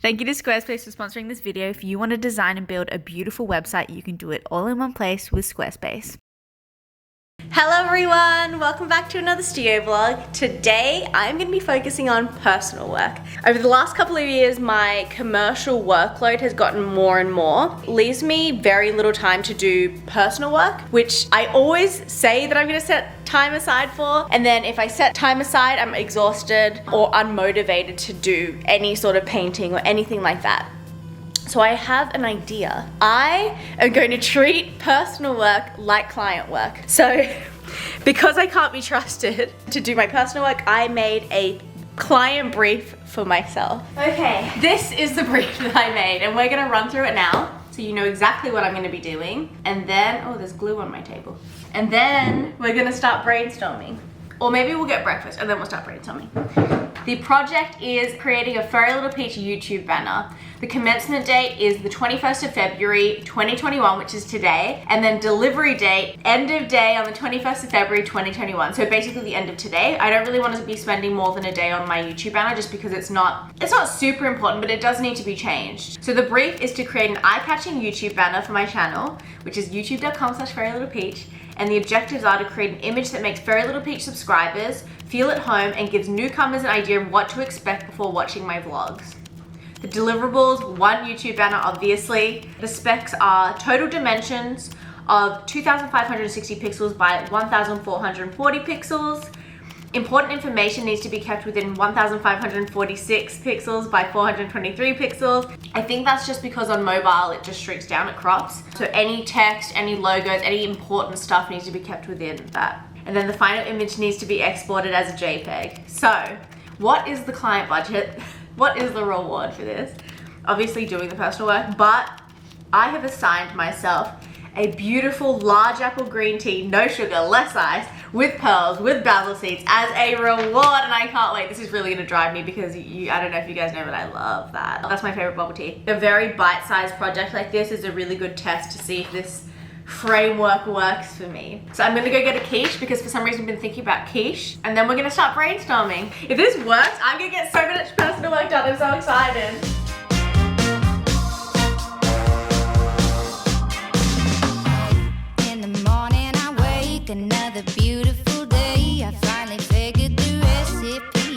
Thank you to Squarespace for sponsoring this video. If you want to design and build a beautiful website, you can do it all in one place with Squarespace. Hello everyone, welcome back to another studio vlog. Today I'm going to be focusing on personal work. Over the last couple of years, my commercial workload has gotten more and more. Leaves me very little time to do personal work, which I always say that I'm going to set time aside for, and then if I set time aside, I'm exhausted or unmotivated to do any sort of painting or anything like that. So I have an idea. I am going to treat personal work like client work. So because I can't be trusted to do my personal work, I made a client brief for myself. Okay, this is the brief that I made, and we're gonna run through it now so you know exactly what I'm gonna be doing. And then, oh, there's glue on my table. And then we're gonna start brainstorming. Or maybe we'll get breakfast and then we'll start brainstorming. The project is creating a Furry Little Peach YouTube banner. The commencement date is the 21st of February 2021, which is today, and then delivery date, end of day on the 21st of February 2021. So basically the end of today. I don't really want to be spending more than a day on my YouTube banner just because it's not super important, but it does need to be changed. So the brief is to create an eye-catching YouTube banner for my channel, which is youtube.com/furrylittlepeach. And the objectives are to create an image that makes Furry Little Peach subscribers feel at home and gives newcomers an idea of what to expect before watching my vlogs. The deliverables, one YouTube banner obviously. The specs are total dimensions of 2,560 pixels by 1,440 pixels. Important information needs to be kept within 1,546 pixels by 423 pixels. I think that's just because on mobile it just shrinks down, it crops. So any text, any logos, any important stuff needs to be kept within that. And then the final image needs to be exported as a JPEG. So what is the client budget? What is the reward for this? Obviously doing the personal work, but I have assigned myself a beautiful large apple green tea, no sugar, less ice, with pearls, with basil seeds as a reward, and I can't wait. This is really gonna drive me because I don't know if you guys know, but I love that. That's my favorite bubble tea. A very bite-sized project like this is a really good test to see if this framework works for me. So I'm gonna go get a quiche because for some reason I've been thinking about quiche, and then we're gonna start brainstorming. If this works, I'm gonna get so much personal work done. I'm so excited. Another beautiful day, I finally figured the recipe.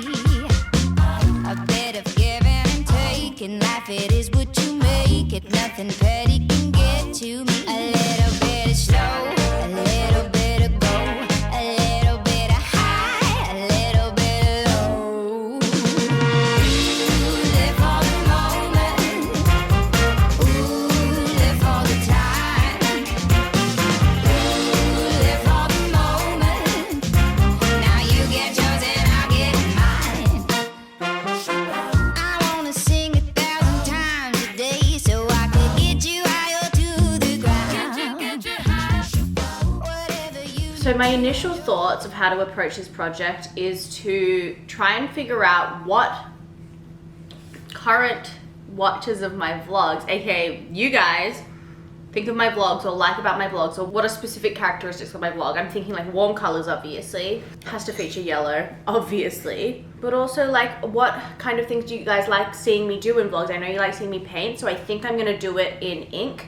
A bit of giving and taking, life it is what you make it. Nothing petty can get to me. A little bit of slow, a little bit of go, a little bit of high, a little bit of low. Ooh, live for the moment. Ooh, live for the time. Ooh, live for the moment. Now you get yours and I'll get mine. I wanna sing 1,000 times a day so I could get you higher to the ground. Whatever you So my initial thoughts of how to approach this project is to try and figure out what current watchers of my vlogs, aka you guys, think of my vlogs or like about my vlogs, or what are specific characteristics of my vlog. I'm thinking like warm colors, obviously. Has to feature yellow, obviously. But also like what kind of things do you guys like seeing me do in vlogs? I know you like seeing me paint, so I think I'm gonna do it in ink.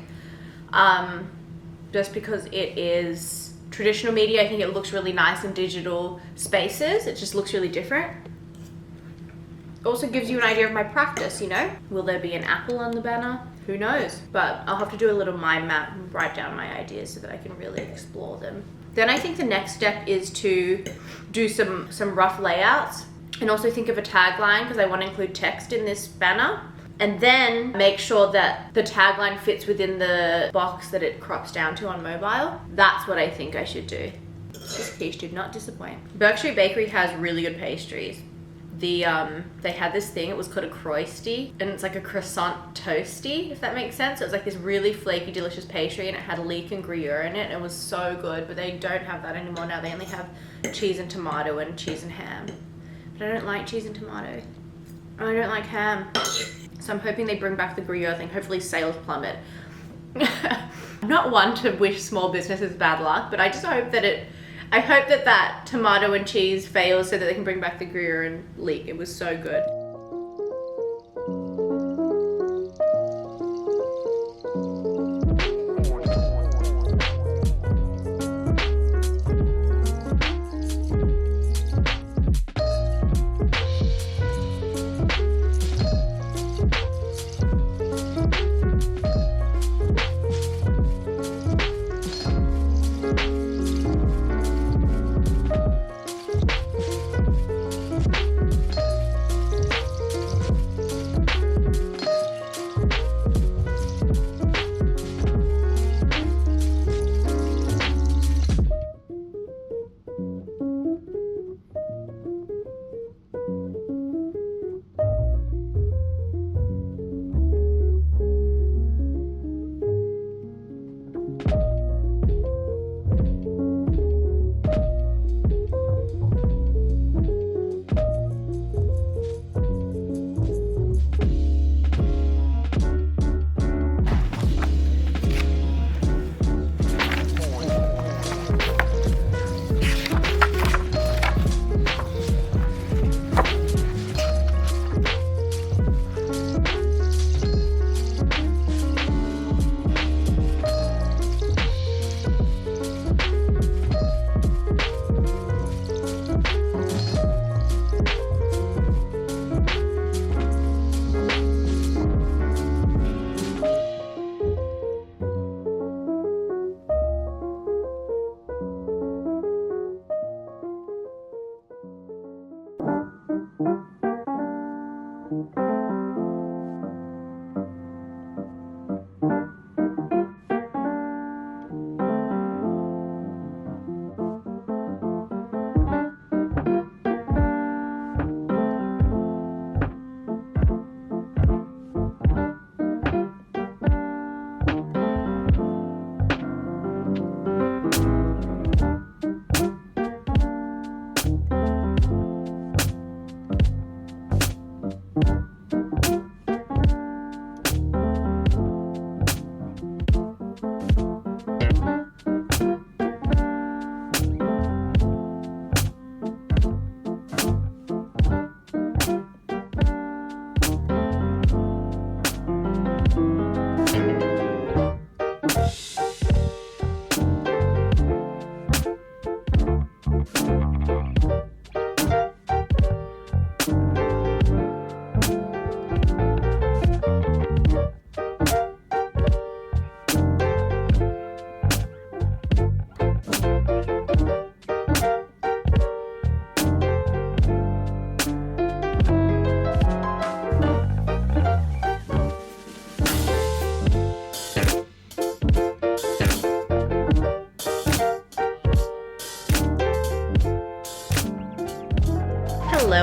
Just because it is traditional media, I think it looks really nice in digital spaces. It just looks really different. Also gives you an idea of my practice, you know? Will there be an apple on the banner? Who knows? But I'll have to do a little mind map and write down my ideas so that I can really explore them. Then I think the next step is to do some rough layouts and also think of a tagline because I want to include text in this banner. And then make sure that the tagline fits within the box that it crops down to on mobile. That's what I think I should do. This quiche did not disappoint. Berkshire Bakery has really good pastries. They had this thing, it was called a croisty, and it's like a croissant toasty, if that makes sense. It was like this really flaky, delicious pastry, and it had leek and Gruyere in it. It was so good, but they don't have that anymore now. They only have cheese and tomato and cheese and ham. But I don't like cheese and tomato. I don't like ham. So I'm hoping they bring back the Gruyere thing. Hopefully sales plummet. I'm not one to wish small businesses bad luck, but I just hope that I hope that tomato and cheese fails so that they can bring back the Gruyere and leek. It was so good.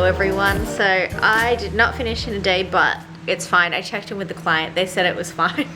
everyone. So I did not finish in a day, but it's fine. I checked in with the client. They said it was fine.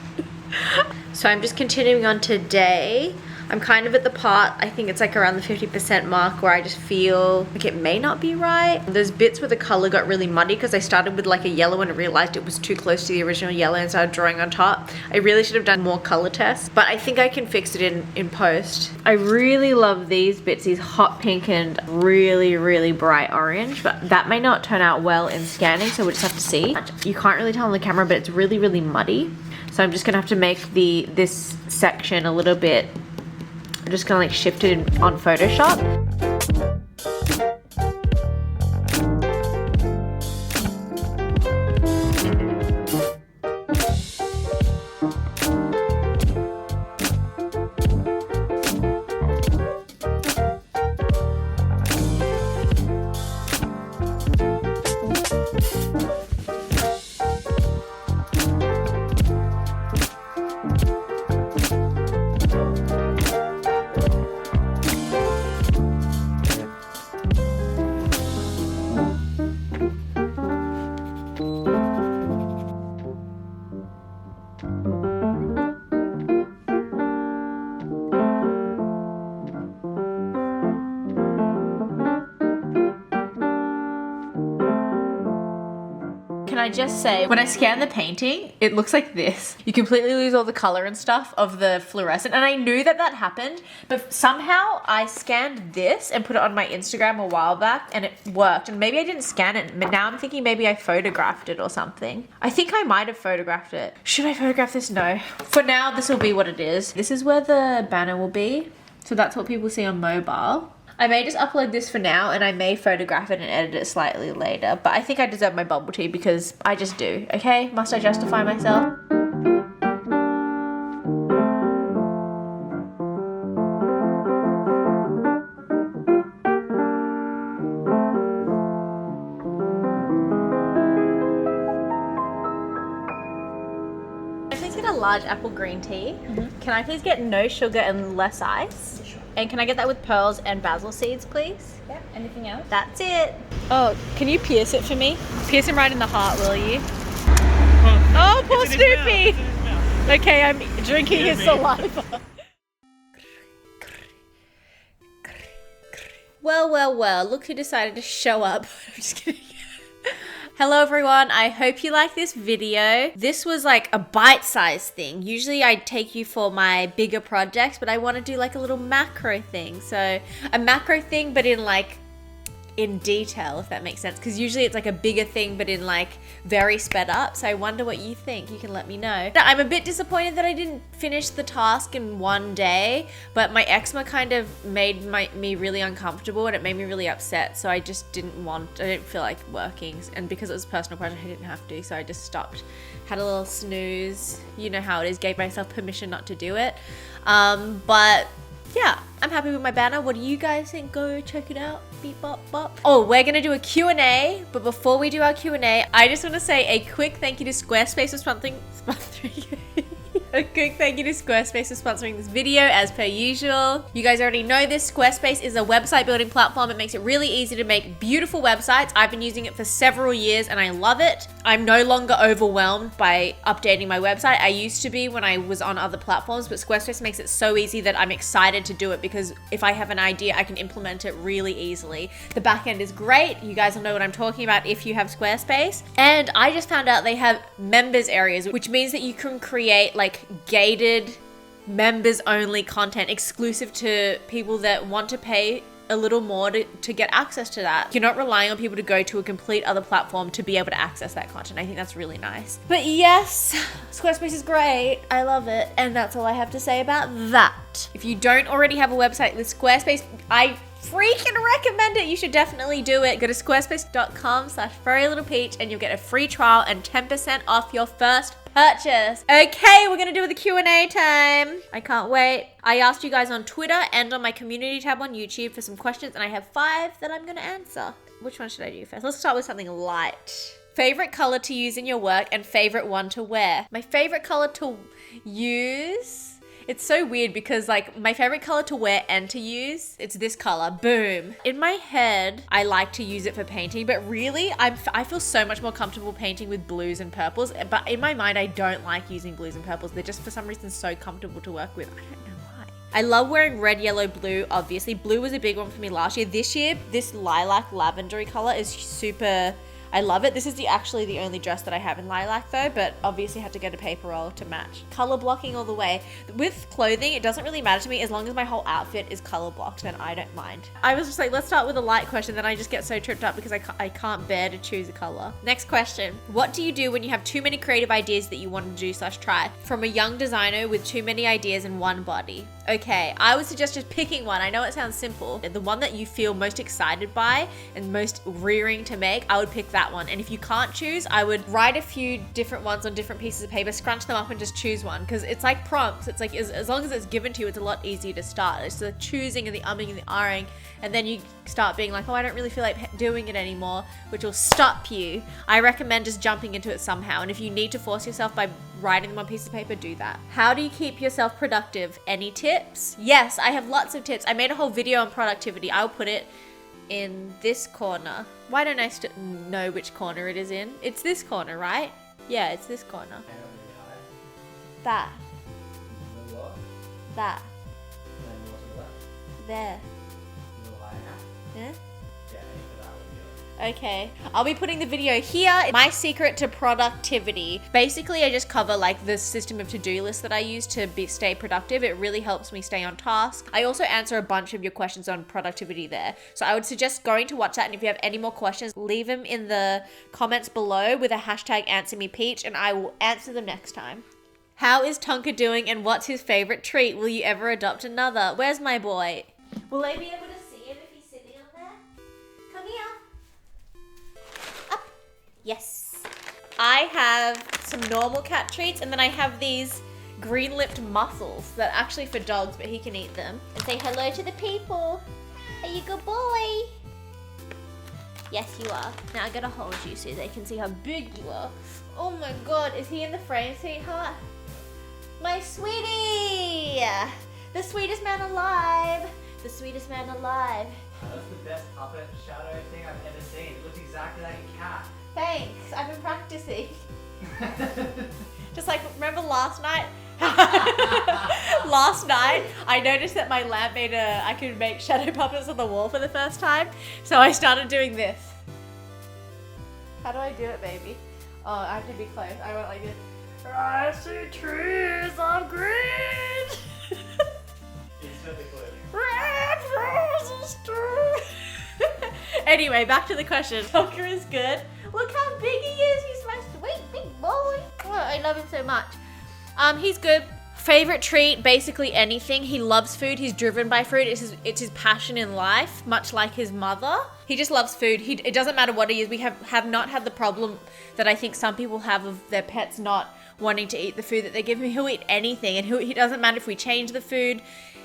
So I'm just continuing on today. I'm kind of at the part, I think it's like around the 50% mark, where I just feel like it may not be right. There's bits where the color got really muddy because I started with like a yellow and realized it was too close to the original yellow and started drawing on top. I really should have done more color tests, but I think I can fix it in post. I really love these bits, these hot pink and really, really bright orange, but that may not turn out well in scanning, so we'll just have to see. You can't really tell on the camera, but it's really, really muddy. So I'm just gonna have to make this section a little bit, I'm just gonna like shift it on Photoshop. Can I just say, when I scan the painting, it looks like this. You completely lose all the color and stuff of the fluorescent. And I knew that that happened, but somehow I scanned this and put it on my Instagram a while back and it worked. And maybe I didn't scan it, but now I'm thinking maybe I photographed it or something. I think I might have photographed it. Should I photograph this? No. For now, this will be what it is. This is where the banner will be. So that's what people see on mobile. I may just upload this for now and I may photograph it and edit it slightly later, but I think I deserve my bubble tea because I just do, okay? Must I justify myself? Can I please get a large apple green tea? Can I please get no sugar and less ice? And can I get that with pearls and basil seeds, please? Yeah, anything else? That's it. Oh, can you pierce it for me? Pierce him right in the heart, will you? Oh, poor Snoopy! Okay, I'm drinking his saliva. Well, look who decided to show up. I'm just kidding. Hello everyone, I hope you like this video. This was like a bite-sized thing. Usually I take you for my bigger projects, but I want to do like a little macro thing. So a macro thing, but in detail, if that makes sense. Because usually it's like a bigger thing, but in like very sped up. So I wonder what you think. You can let me know. I'm a bit disappointed that I didn't finish the task in one day, but my eczema kind of made me really uncomfortable and it made me really upset. So I just I didn't feel like working. And because it was a personal project, I didn't have to. So I just stopped, had a little snooze. You know how it is, gave myself permission not to do it. But yeah, I'm happy with my banner. What do you guys think? Go check it out. Beep, bop, bop. Oh, we're gonna do a Q&A, but before we do our Q&A, I just want to say a quick thank you to Squarespace for sponsoring a quick thank you to Squarespace for sponsoring this video, as per usual. You guys already know this. Squarespace is a website building platform. It makes it really easy to make beautiful websites. I've been using it for several years and I love it. I'm no longer overwhelmed by updating my website. I used to be when I was on other platforms, but Squarespace makes it so easy that I'm excited to do it because if I have an idea, I can implement it really easily. The back end is great. You guys will know what I'm talking about if you have Squarespace. And I just found out they have members areas, which means that you can create like gated members only content exclusive to people that want to pay a little more to get access to that. You're not relying on people to go to a complete other platform to be able to access that content. I think that's really nice. But yes, Squarespace is great. I love it. And that's all I have to say about that. If you don't already have a website with Squarespace, I freaking recommend it. You should definitely do it. Go to squarespace.com/furrylittlepeach and you'll get a free trial and 10% off your first purchase. Okay, we're gonna do the Q&A time. I can't wait. I asked you guys on Twitter and on my community tab on YouTube for some questions and I have 5 that I'm gonna answer. Which one should I do first? Let's start with something light. Favorite color to use in your work and favorite one to wear. My favorite color to use It's so weird because like my favorite color to wear and to use, it's this color, boom. In my head, I like to use it for painting, but really I feel so much more comfortable painting with blues and purples. But in my mind, I don't like using blues and purples. They're just for some reason so comfortable to work with. I don't know why. I love wearing red, yellow, blue, obviously. Blue was a big one for me last year. This year, this lilac lavendery color is super, I love it. This is actually the only dress that I have in lilac though, but obviously had to get a paper roll to match. Color blocking all the way. With clothing, it doesn't really matter to me as long as my whole outfit is color blocked, then I don't mind. I was just like, let's start with a light question, then I just get so tripped up because I can't bear to choose a color. Next question. What do you do when you have too many creative ideas that you want to do / try? From a young designer with too many ideas in one body. Okay, I would suggest just picking one. I know it sounds simple. The one that you feel most excited by and most rearing to make, I would pick that one. And if you can't choose, I would write a few different ones on different pieces of paper, scrunch them up and just choose one. Because it's like prompts. It's like as long as it's given to you, it's a lot easier to start. It's the choosing and the umming and the ahhing. And then you start being like, oh, I don't really feel like doing it anymore, which will stop you. I recommend just jumping into it somehow. And if you need to force yourself by writing them on pieces of paper, do that. How do you keep yourself productive? Any tips? Yes, I have lots of tips. I made a whole video on productivity. I'll put it in this corner. Why don't I know which corner it is in? It's this corner, right? Yeah, it's this corner. That. That. There. Yeah? Okay, I'll be putting the video here. My secret to productivity. Basically, I just cover like the system of to-do lists that I use to stay productive. It really helps me stay on task. I also answer a bunch of your questions on productivity there. So I would suggest going to watch that. And if you have any more questions, leave them in the comments below with a hashtag #AnswerMePeach and I will answer them next time. How is Tonka doing and what's his favorite treat? Will you ever adopt another? Where's my boy? Will I be able to see him if he's sitting on there? Come here. Yes. I have some normal cat treats and then I have these green-lipped mussels that are actually for dogs, but he can eat them. And say hello to the people. Are you a good boy? Yes, you are. Now I gotta hold you so they can see how big you are. Oh my God, is he in the frame, sweetheart? My sweetie! The sweetest man alive. The sweetest man alive. That's the best puppet shadow thing I've ever seen. It looks exactly like a cat. Thanks, I've been practicing. Just like, remember last night? Last night, I noticed that my lamp I could make shadow puppets on the wall for the first time. So I started doing this. How do I do it, baby? Oh, I have to be close. I went like this. I see trees of green. Instantly clear. Red roses too. Anyway, back to the question. Tonka is good. Look how big he is. He's my sweet big boy. Oh, I love him so much. He's good. Favorite treat, basically anything. He loves food. He's driven by food. It's his passion in life, much like his mother. He just loves food. It doesn't matter what he is. We have not had the problem that I think some people have of their pets not wanting to eat the food that they give him. He'll eat anything, and he doesn't matter if we change the food,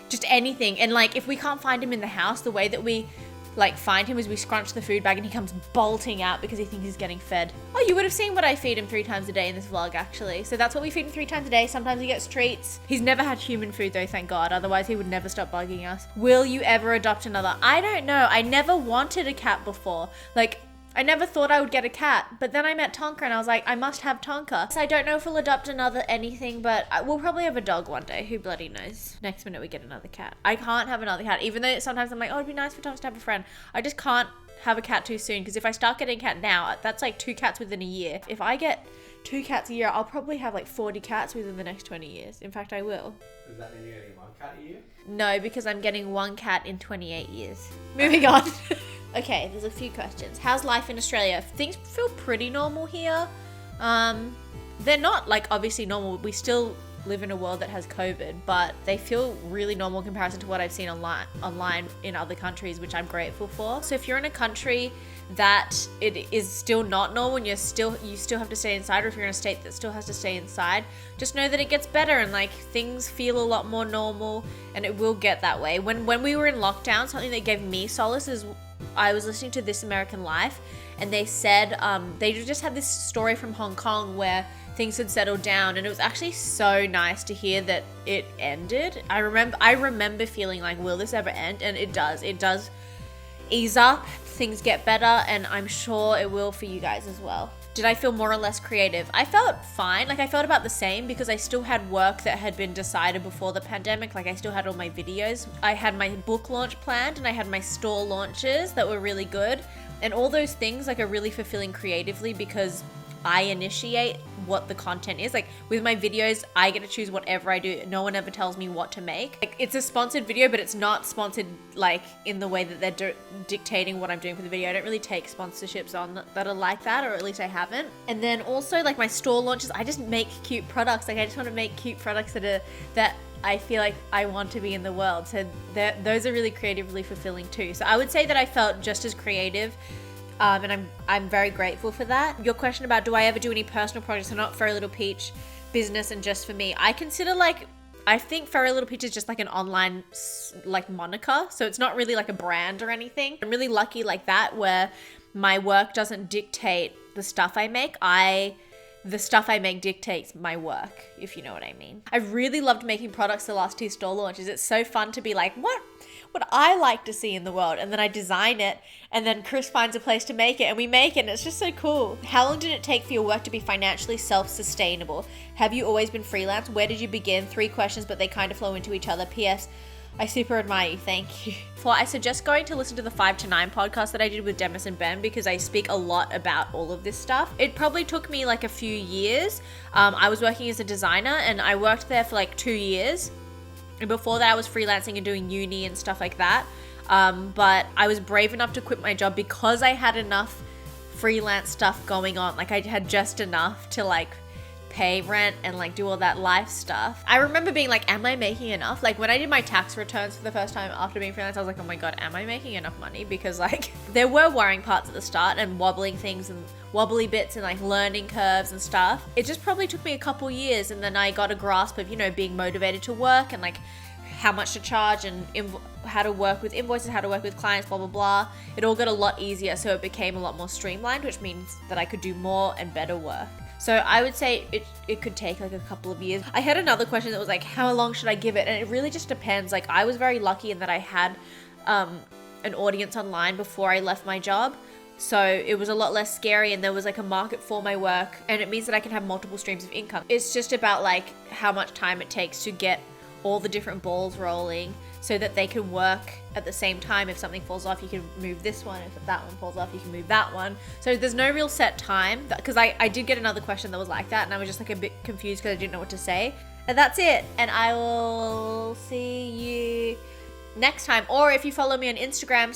just anything. And like if we can't find him in the house, the way that we like find him is we scrunch the food bag and he comes bolting out because he thinks he's getting fed. Oh, you would have seen what I feed him 3 times a day in this vlog actually. So that's what we feed him 3 times a day. Sometimes he gets treats. He's never had human food though, thank God. Otherwise he would never stop bugging us. Will you ever adopt another? I don't know. I never wanted a cat before. Like I never thought I would get a cat, but then I met Tonka and I was like, I must have Tonka. So I don't know if we'll adopt another anything, but we'll probably have a dog one day. Who bloody knows? Next minute we get another cat. I can't have another cat, even though sometimes I'm like, oh, it'd be nice for Tonka to have a friend. I just can't have a cat too soon, because if I start getting a cat now, that's like 2 cats within a year. If I get 2 cats a year, I'll probably have like 40 cats within the next 20 years. In fact, I will. Does that mean you're getting 1 cat a year? No, because I'm getting 1 cat in 28 years. Moving on. Okay, there's a few questions. How's life in Australia? Things feel pretty normal here. They're not like obviously normal. We still live in a world that has COVID, but they feel really normal in comparison to what I've seen online in other countries, which I'm grateful for. So if you're in a country that it is still not normal and you still have to stay inside, or if you're in a state that still has to stay inside, just know that it gets better and like things feel a lot more normal, and it will get that way. When we were in lockdown, something that gave me solace is I was listening to This American Life, and they said they just had this story from Hong Kong where things had settled down, and it was actually so nice to hear that it ended. I remember feeling like, will this ever end? And it does ease up, things get better, and I'm sure it will for you guys as well. Did I feel more or less creative? I felt fine. Like, I felt about the same because I still had work that had been decided before the pandemic. Like, I still had all my videos. I had my book launch planned, and I had my store launches that were really good. And all those things like are really fulfilling creatively because I initiate what the content is. Like with my videos, I get to choose whatever I do. No one ever tells me what to make. Like, it's a sponsored video, but it's not sponsored like in the way that they're dictating what I'm doing for the video. I don't really take sponsorships on that are like that, or at least I haven't. And then also like my store launches, I just make cute products. Like I just want to make cute products that I feel like I want to be in the world. So those are really creatively fulfilling too. So I would say that I felt just as creative. And I'm very grateful for that. Your question about do I ever do any personal projects, or not Furry Little Peach, business and just for me. I think Furry Little Peach is just like an online like moniker. So it's not really like a brand or anything. I'm really lucky like that where my work doesn't dictate the stuff I make. The stuff I make dictates my work, if you know what I mean. I really loved making products the last 2 store launches. It's so fun to be like, what I like to see in the world, and then I design it, and then Chris finds a place to make it, and we make it, and it's just so cool. How long did it take for your work to be financially self-sustainable? Have you always been freelance? Where did you begin? 3 questions, but they kind of flow into each other. P.S. I super admire you. Thank you. I suggest going to listen to the 5 to 9 podcast that I did with Demis and Ben because I speak a lot about all of this stuff. It probably took me like a few years. I was working as a designer, and I worked there for like 2 years. And before that, I was freelancing and doing uni and stuff like that. But I was brave enough to quit my job because I had enough freelance stuff going on. Like I had just enough to like pay rent and like do all that life stuff. I remember being like, am I making enough? Like when I did my tax returns for the first time after being freelance, I was like, oh my God, am I making enough money? Because like there were worrying parts at the start and wobbling things and wobbly bits and like learning curves and stuff. It just probably took me a couple years, and then I got a grasp of, you know, being motivated to work and like how much to charge and how to work with invoices, how to work with clients, blah, blah, blah. It all got a lot easier. So it became a lot more streamlined, which means that I could do more and better work. So I would say it could take like a couple of years. I had another question that was like, how long should I give it? And it really just depends. Like I was very lucky in that I had an audience online before I left my job. So it was a lot less scary, and there was like a market for my work, and it means that I can have multiple streams of income. It's just about like how much time it takes to get all the different balls rolling so that they can work at the same time. If something falls off, you can move this one. If that one falls off, you can move that one. So there's no real set time, because I did get another question that was like that, and I was just like a bit confused because I didn't know what to say. And that's it. And I will see you next time. Or if you follow me on Instagram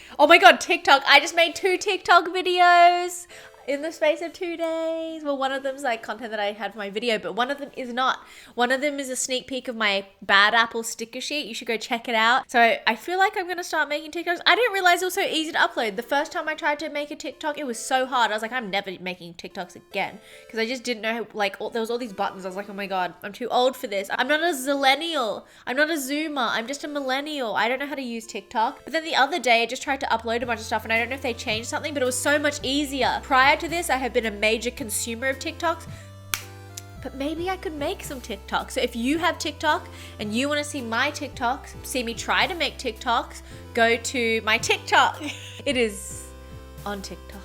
/ oh my God, TikTok. I just made 2 TikTok videos in the space of 2 days. Well, one of them's like content that I had for my video, but one of them is not. One of them is a sneak peek of my Bad Apple sticker sheet. You should go check it out. So I feel like I'm gonna start making TikToks. I didn't realize it was so easy to upload. The first time I tried to make a TikTok, it was so hard. I was like, I'm never making TikToks again, because I just didn't know, like, there was all these buttons. I was like, oh my God, I'm too old for this. I'm not a zillennial. I'm not a zoomer. I'm just a millennial. I don't know how to use TikTok. But then the other day, I just tried to upload a bunch of stuff, and I don't know if they changed something, but it was so much easier. Prior to this, I have been a major consumer of TikToks, but maybe I could make some TikToks. So if you have TikTok and you want to see my TikToks, see me try to make TikToks, go to my TikTok. It is on TikTok.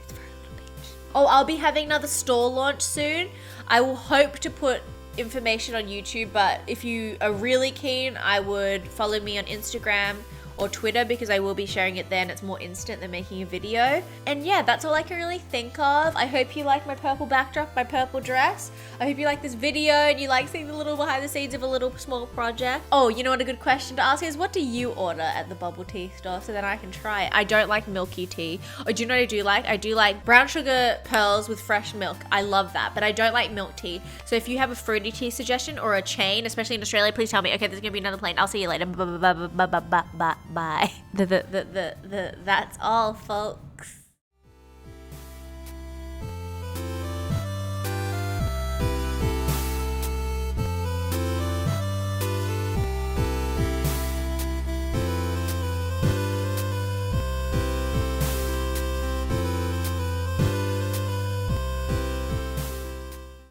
It's Furry Little Peach. Oh, I'll be having another store launch soon. I will hope to put information on YouTube, but if you are really keen, I would follow me on Instagram or Twitter, because I will be sharing it there and it's more instant than making a video. And yeah, that's all I can really think of. I hope you like my purple backdrop, my purple dress. I hope you like this video and you like seeing the little behind the scenes of a little small project. Oh, you know what a good question to ask is, what do you order at the bubble tea store so that I can try it? I don't like milky tea. Oh, do you know what I do like? I do like brown sugar pearls with fresh milk. I love that, but I don't like milk tea. So if you have a fruity tea suggestion or a chain, especially in Australia, please tell me. Okay, there's gonna be another plane. I'll see you later. Bye. That's all, folks.